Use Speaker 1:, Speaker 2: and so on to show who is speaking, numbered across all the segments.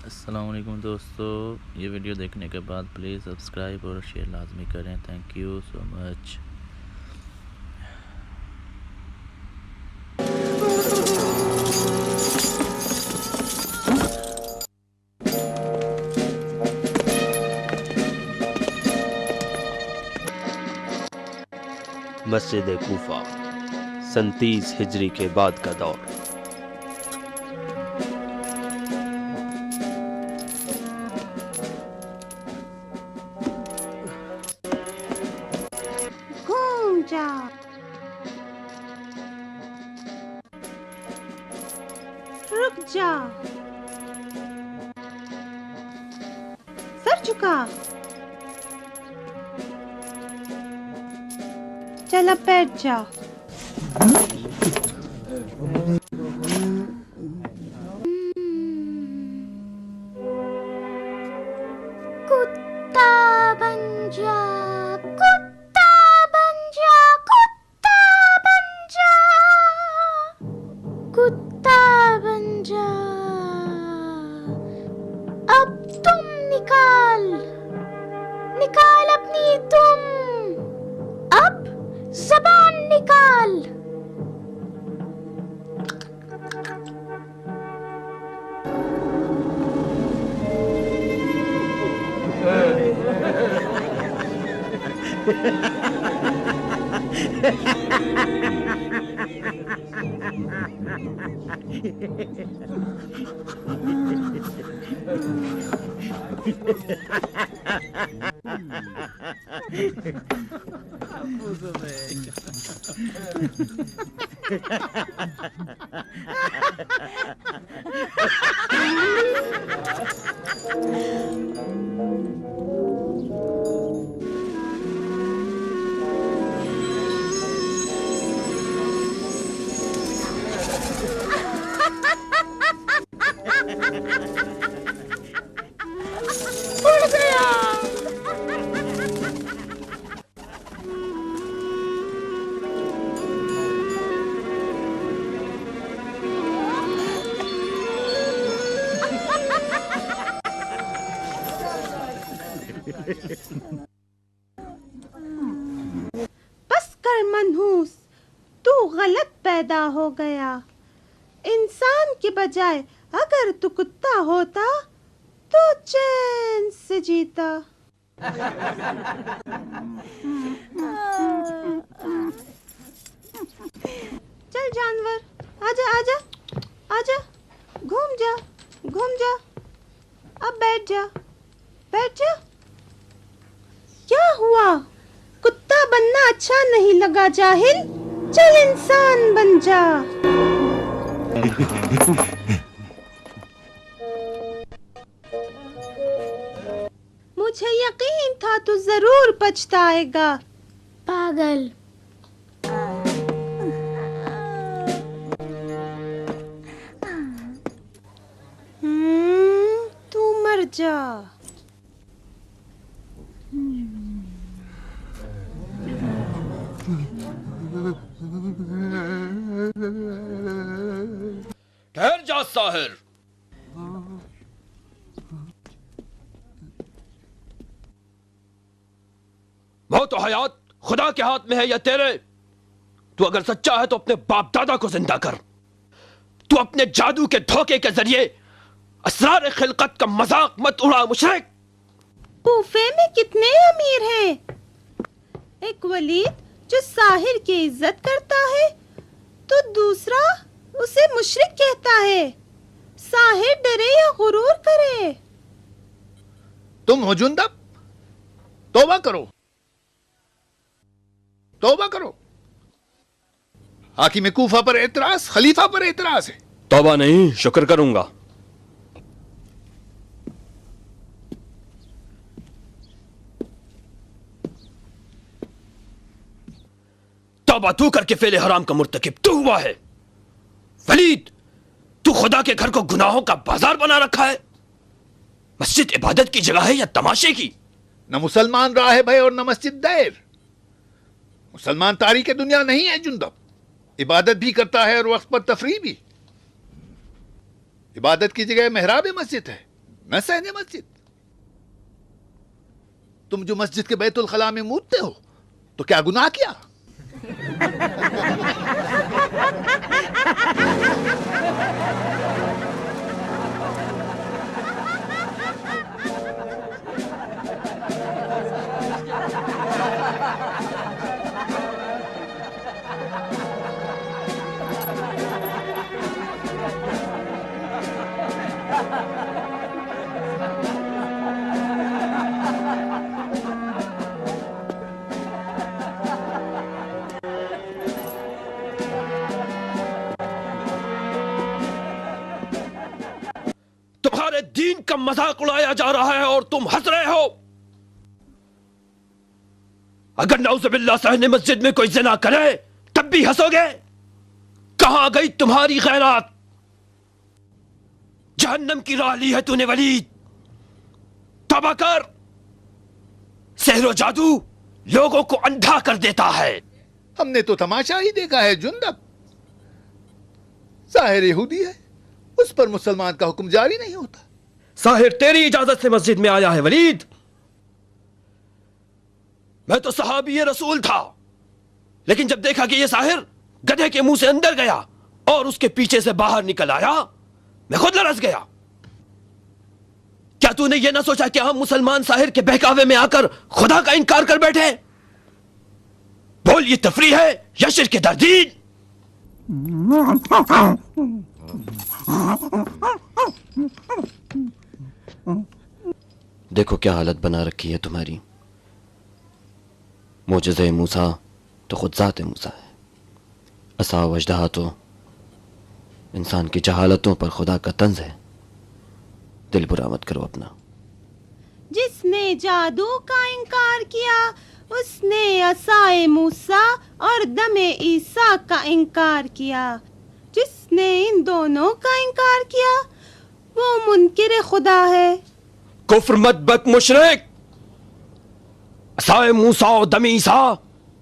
Speaker 1: السلام علیکم دوستو، یہ ویڈیو دیکھنے کے بعد پلیز سبسکرائب اور شیئر لازمی کریں. تھینک یو سو مچ.
Speaker 2: مسجد کوفہ 37 ہجری کے بعد کا دور.
Speaker 3: گھوم جا رک جا سر جھکا چل اب بیٹھ جا. کتا بن جا کتا بن جا کتا بن جا کتا بن جا. اب تم نکال اپنی تم اب زبان نکال. اڑ گیا. بس کر منحوس، تو غلط پیدا ہو گیا. انسان کے بجائے اگر تو کتا ہوتا تو چین سے جیتا. چل جانور، آجا آجا آجا، گھوم جا گھوم جا. اب بیٹھ جا بیٹھ جا. کیا ہوا؟ کتا بننا اچھا نہیں لگا جاہل؟ چل انسان بن جا. مجھے یقین تھا تو ضرور پچھتائے گا. پاگل. تو مر جا.
Speaker 2: ٹھہر جا ساحر. موت و حیات خدا کے ہاتھ میں ہے یا تیرے؟ تو اگر سچا ہے تو اپنے باپ دادا کو زندہ کر. تو اپنے جادو کے دھوکے کے ذریعے اسرار خلقت کا مذاق مت اڑا مشرک.
Speaker 3: کوفے میں کتنے امیر ہیں. ایک ولید جو ساحر کی عزت کرتا ہے تو دوسرا اسے مشرک کہتا ہے. ساحر ڈرے یا غرور کرے؟
Speaker 4: تم ہو جندب، توبہ کرو توبہ کرو. حاکم کوفہ پر اعتراض، خلیفہ پر اعتراض ہے.
Speaker 2: توبہ نہیں، شکر کروں گا. توبہ تو کر کے فعل حرام کا مرتکب تو ہوا ہے. ولید، تو خدا کے گھر کو گناہوں کا بازار بنا رکھا ہے. مسجد عبادت کی جگہ ہے یا تماشے کی؟
Speaker 4: نہ مسلمان راہب ہے اور نہ مسجد دیر. مسلمان تاریخ دنیا نہیں ہے جندب. عبادت بھی کرتا ہے اور وقت پر تفریح بھی. عبادت کی جگہ محراب مسجد ہے. न सहने मस्जिद। तुम जो मस्जिद के बैतुल खला में मूतते हो तो क्या गुनाह किया?
Speaker 2: तुम्हारे दीन का मजाक उड़ाया जा रहा है और तुम हंस रहे हो। अगर नाउज़ुबिल्लाह सहने मस्जिद में कोई ज़िना करे तब भी हंसोगे? कहां गई तुम्हारी खैरात? जहन्नम की राह ली है तूने वलीद, तौबा कर। सेहरो जादू लोगों को अंधा कर देता है।
Speaker 4: हमने तो तमाशा ही देखा है जुंदब। साहिर यहूदी है, उस पर मुसलमान का हुक्म जारी नहीं होता।
Speaker 2: साहिर तेरी इजाजत से मस्जिद में आया है वलीद। मैं तो सहाबी रसूल था, लेकिन जब देखा कि यह साहिर गधे के मुंह से अंदर गया और उसके पीछे से बाहर निकल आया, मैं खुद लरस गया। क्या तूने यह ना सोचा कि हम मुसलमान साहिर के बहकावे में आकर खुदा का इनकार कर बैठे? बोल, ये तफरी है या शिर्क दर दीन? देखो क्या हालत बना रखी है तुम्हारी। मोजज़े मूसा तो खुद ज़ात मूसा है, असा वजदहा तो इंसान की जहालतों पर खुदा का तंज है। दिल बुरा मत करो अपना।
Speaker 3: जिसने जादू का इनकार किया उसने असाए मूसा और दमे ईसा का इनकार किया। जिसने इन दोनों का इनकार किया वो मुनकिर खुदा है।
Speaker 2: कुफ्र मत बक मुशरिक। असाए मूसा और दमे ईसा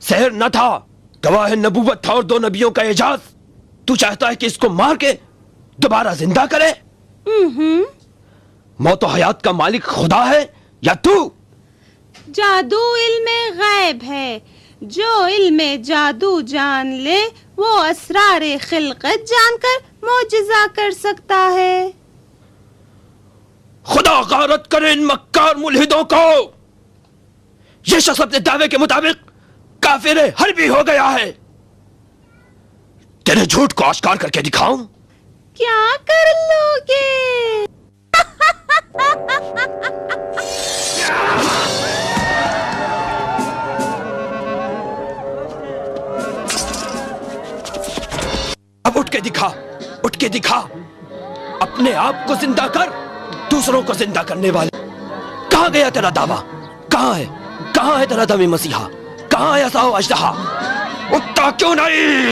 Speaker 2: सहर न था, गवाह नबूवत था और दो नबियों का एजाज। तू चाहता है कि इसको मार के दोबारा जिंदा करे? मौत और हयात का मालिक खुदा है या तू?
Speaker 3: जादू इल्मे गैब है। जो इल्मे जादू जान ले वो असरारे खिलकत जानकर मोजिजा कर सकता है।
Speaker 2: खुदा गारत करे इन मक्कार मुल्हिदों को। यह शख्स अपने दावे के मुताबिक काफिर हर्बी हो गया है। तेरे झूठ को आश्कार करके दिखाऊं?
Speaker 3: क्या कर लोगे?
Speaker 2: अब उठ के दिखा, उठ के दिखा। अपने आप को जिंदा कर, दूसरों को जिंदा करने वाले। कहां गया तेरा दावा? कहां है तेरा दमे मसीहा? कहां है असा अजदहा? उठता क्यों नहीं?